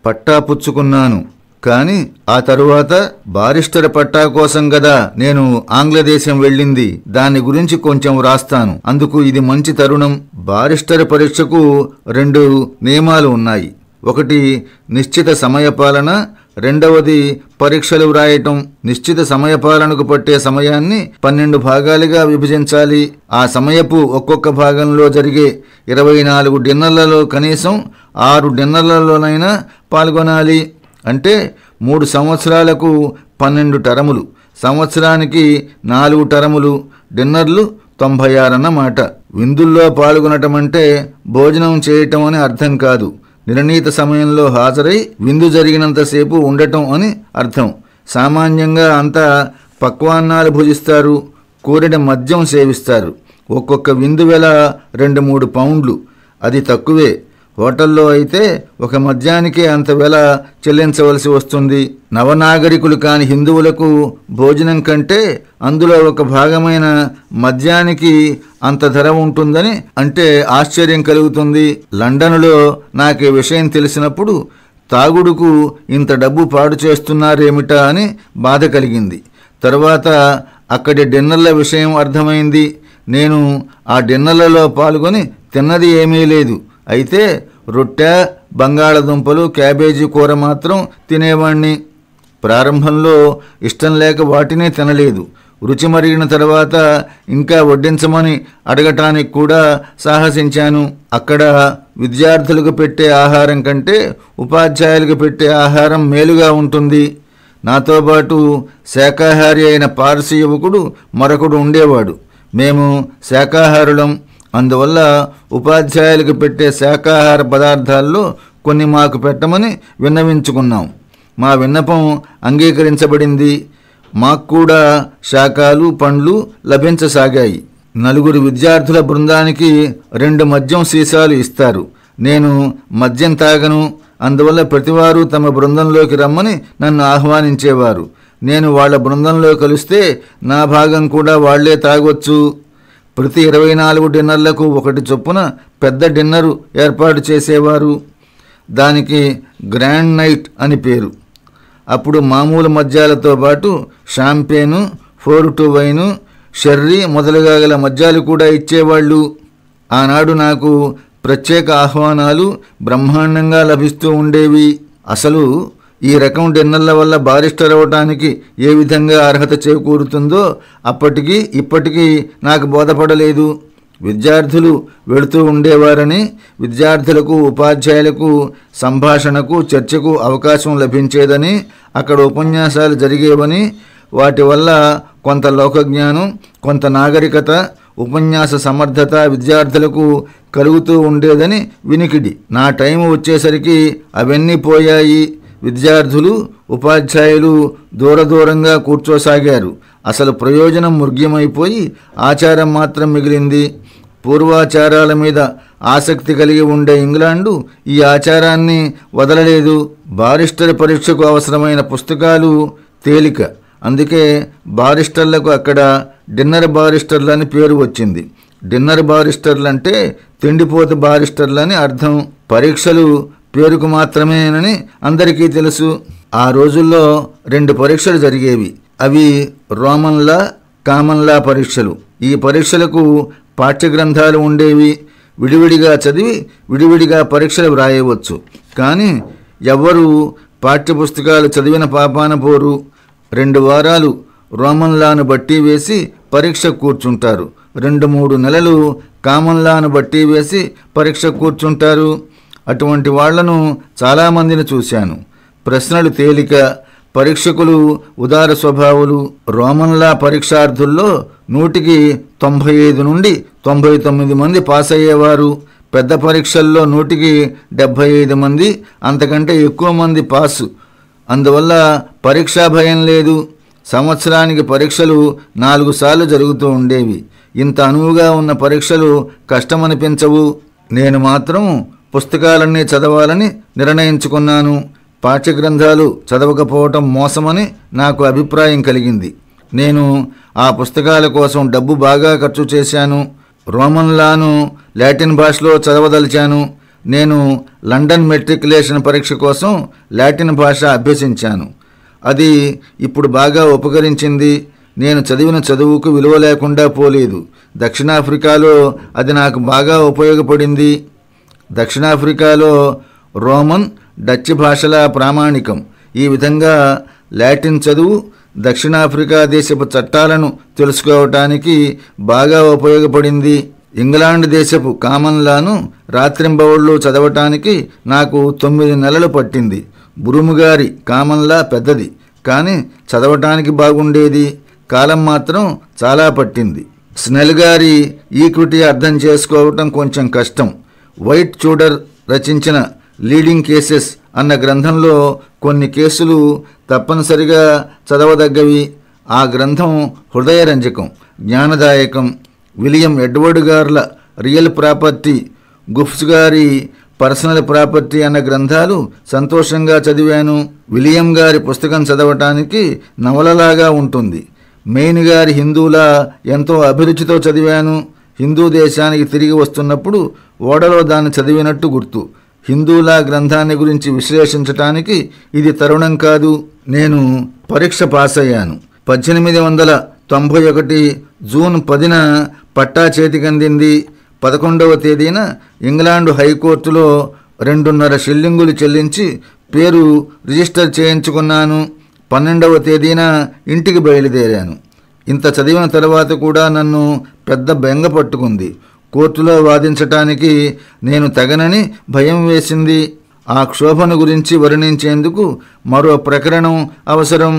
పట్టా పుచ్చుకున్నాను. కాని ఆ తరువాత బారిస్టర్ పట్టా కోసం గదా నేను ఆంగ్లదేశం వెళ్ళింది. దాని గురించి కొంచెం రాస్తాను. అందుకు ఇది మంచి తరుణం. బారిస్టర్ పరీక్షకు 2 నియమాలు ఉన్నాయి. ఒకటి నిశ్చిత సమయపాలన, రెండవది పరీక్షలు వ్రాయటం. నిశ్చిత సమయపాలనకు పట్టే సమయాన్ని 12 భాగాలుగా విభజించాలి. ఆ సమయపు ఒక్కొక్క భాగంలో జరిగే 24 డిన్నర్లలో కనీసం 6 డిన్నర్లలోనైనా పాల్గొనాలి. అంటే 3 సంవత్సరాలకు 12 టర్ములు, సంవత్సరానికి 4 టర్ములు, డిన్నర్లు 96 అన్నమాట. విందుల్లో పాల్గొనటం అంటే భోజనం చేయటం అని అర్థం కాదు. నిర్ణీత సమయంలో హాజరై విందు జరిగినంతసేపు ఉండటం అని అర్థం. సామాన్యంగా అంతా పక్వాన్నాలు భుజిస్తారు, కోరిన మద్యం సేవిస్తారు. ఒక్కొక్క విందు వెల 2-3 పౌండ్లు. అది తక్కువే. హోటల్లో అయితే ఒక మద్యానికే అంత వెల చెల్లించవలసి వస్తుంది. నవనాగరికులు కాని హిందువులకు భోజనం కంటే అందులో ఒక భాగమైన మద్యానికి అంత ధర ఉంటుందని అంటే ఆశ్చర్యం కలుగుతుంది. లండన్లో నాకు విషయం తెలిసినప్పుడు తాగుడుకు ఇంత డబ్బు పాడు చేస్తున్నారేమిటా అని బాధ కలిగింది. తర్వాత అక్కడి డిన్నర్ల విషయం అర్థమైంది. నేను ఆ డిన్నర్లలో పాల్గొని తిన్నది ఏమీ లేదు. అయితే రొట్టె, బంగాళదుంపలు, క్యాబేజీ కూర మాత్రం తినేవాణ్ణి. ప్రారంభంలో ఇష్టం లేక వాటినే తినలేదు. రుచి మరిగిన తర్వాత ఇంకా వడ్డించమని అడగటానికి కూడా సాహసించాను. అక్కడ విద్యార్థులకు పెట్టే ఆహారం కంటే ఉపాధ్యాయులకు పెట్టే ఆహారం మేలుగా ఉంటుంది. నాతో పాటు శాకాహారి అయిన పార్సీ యువకుడు మరొకడు ఉండేవాడు. మేము శాకాహారులం. అందువల్ల ఉపాధ్యాయులకు పెట్టే శాకాహార పదార్థాల్లో కొన్ని మాకు పెట్టమని విన్నవించుకున్నాం. మా విన్నపం అంగీకరించబడింది. మాకు కూడా శాకాలు, పండ్లు లభించసాగాయి. 4 విద్యార్థుల బృందానికి 2 మద్యం సీసాలు ఇస్తారు. నేను మద్యం తాగను. అందువల్ల ప్రతివారు తమ బృందంలోకి రమ్మని నన్ను ఆహ్వానించేవారు. నేను వాళ్ల బృందంలో కలిస్తే నా భాగం కూడా వాళ్లే తాగొచ్చు. ప్రతి 24 డిన్నర్లకు 1 చొప్పున పెద్ద డిన్నరు ఏర్పాటు చేసేవారు. దానికి గ్రాండ్ నైట్ అని పేరు. అప్పుడు మామూలు మద్యాలతో పాటు షాంపేను, 4-2 వైను, షెర్రీ మొదలుగా గల మద్యాలు కూడా ఇచ్చేవాళ్ళు. ఆనాడు నాకు ప్రత్యేక ఆహ్వానాలు బ్రహ్మాండంగా లభిస్తూ ఉండేవి. అసలు ఈ రకం డిన్నర్ల వల్ల బారిస్టర్ అవ్వటానికి ఏ విధంగా అర్హత చేకూరుతుందో అప్పటికీ ఇప్పటికీ నాకు బోధపడలేదు. విద్యార్థులు వెళుతూ ఉండేవారని, విద్యార్థులకు ఉపాధ్యాయులకు సంభాషణకు, చర్చకు అవకాశం లభించేదని, అక్కడ ఉపన్యాసాలు జరిగేవని, వాటి వల్ల కొంత లోకజ్ఞానం, కొంత నాగరికత, ఉపన్యాస సమర్థత విద్యార్థులకు కలుగుతూ ఉండేదని వినికిడి. నా టైం వచ్చేసరికి అవన్నీ పోయాయి. విద్యార్థులు, ఉపాధ్యాయులు దూరంగా కూర్చోసాగారు. అసలు ప్రయోజనం మృగ్యమైపోయి ఆచారం మాత్రం మిగిలింది. పూర్వాచారాల మీద ఆసక్తి కలిగి ఉండే ఇంగ్లాండు ఈ ఆచారాన్ని వదలలేదు. బారిస్టర్ పరీక్షకు అవసరమైన పుస్తకాలు తేలిక. అందుకే బారిస్టర్లకు అక్కడ డిన్నర్ బారిస్టర్లని పేరు వచ్చింది. డిన్నర్ బారిస్టర్లంటే తిండిపోతు బారిస్టర్లని అర్థం. పరీక్షలు పేరుకు మాత్రమేనని అందరికీ తెలుసు. ఆ రోజుల్లో 2 పరీక్షలు జరిగేవి. అవి రోమన్ లా, కామన్ లా పరీక్షలు. ఈ పరీక్షలకు పాఠ్యగ్రంథాలు ఉండేవి. విడివిడిగా చదివి విడివిడిగా పరీక్షలు వ్రాయవచ్చు. కానీ ఎవ్వరూ పాఠ్యపుస్తకాలు చదివిన పాపాన పోరు. 2 వారాలు రోమన్ లాను బట్టి వేసి పరీక్ష కూర్చుంటారు. 2-3 నెలలు కామన్ లాను బట్టి వేసి పరీక్ష కూర్చుంటారు. అటువంటి వాళ్లను చాలామందిని చూశాను. ప్రశ్నలు తేలిక, పరీక్షకులు ఉదార స్వభావులు. రోమన్లా పరీక్షార్థుల్లో 100కి 95 నుండి 99 మంది పాస్ అయ్యేవారు. పెద్ద పరీక్షల్లో 100కి 75 మంది, అంతకంటే ఎక్కువ మంది పాసు. అందువల్ల పరీక్షా భయం లేదు. సంవత్సరానికి పరీక్షలు 4 సార్లు జరుగుతూ ఉండేవి. ఇంత అనువుగా ఉన్న పరీక్షలు కష్టమనిపించవు. నేను మాత్రం పుస్తకాలన్నీ చదవాలని నిర్ణయించుకున్నాను. పాఠ్యగ్రంథాలు చదవకపోవటం మోసమని నాకు అభిప్రాయం కలిగింది. నేను ఆ పుస్తకాల కోసం డబ్బు బాగా ఖర్చు చేశాను. రోమన్ లాను లాటిన్ భాషలో చదవదలిచాను. నేను లండన్ మెట్రికులేషన్ పరీక్ష కోసం లాటిన్ భాష అభ్యసించాను. అది ఇప్పుడు బాగా ఉపకరించింది. నేను చదివిన చదువుకు విలువ లేకుండా పోలేదు. దక్షిణాఫ్రికాలో అది నాకు బాగా ఉపయోగపడింది. దక్షిణాఫ్రికాలో రోమన్, డచ్ భాషల ప్రామాణికం. ఈ విధంగా లాటిన్ చదువు దక్షిణాఫ్రికా దేశపు చట్టాలను తెలుసుకోవటానికి బాగా ఉపయోగపడింది. ఇంగ్లాండ్ దేశపు కామన్ లాను రాత్రింబవళ్ళు చదవటానికి నాకు 9 నెలలు పట్టింది. బురుముగారి కామన్ లా పెద్దది, కానీ చదవటానికి బాగుండేది. కాలం మాత్రం చాలా పట్టింది. స్నెల్ గారి ఈక్విటీ అర్థం చేసుకోవటం కొంచెం కష్టం. వైట్ చూడర్ రచించిన లీడింగ్ కేసెస్ అన్న గ్రంథంలో కొన్ని కేసులు తప్పనిసరిగా చదవదగ్గవి. ఆ గ్రంథం హృదయరంజకం, జ్ఞానదాయకం. విలియం ఎడ్వర్డ్ గార్ల రియల్ ప్రాపర్టీ, గుఫ్స్ గారి పర్సనల్ ప్రాపర్టీ అన్న గ్రంథాలు సంతోషంగా చదివాను. విలియం గారి పుస్తకం చదవటానికి నవలలాగా ఉంటుంది. మెయిన్ గారి హిందూలా ఎంతో అభిరుచితో చదివాను. హిందూ దేశానికి తిరిగి వస్తున్నప్పుడు ఓడలో దాన్ని చదివినట్టు గుర్తు. హిందూలా గ్రంథాన్ని గురించి విశ్లేషించటానికి ఇది తరుణం కాదు. నేను పరీక్ష పాస్ అయ్యాను. 1891 జూన్ 10న పట్టా చేతికందింది. 11వ తేదీన ఇంగ్లాండు హైకోర్టులో 2.5 షిల్లింగులు చెల్లించి పేరు రిజిస్టర్ చేయించుకున్నాను. 12వ తేదీన ఇంటికి బయలుదేరాను. ఇంత చదివిన తర్వాత కూడా నన్ను పెద్ద బెంగ పట్టుకుంది. కోర్టులో వాదించటానికి నేను తగనని భయం వేసింది. ఆ క్షోభను గురించి వర్ణించేందుకు మరో ప్రకరణం అవసరం.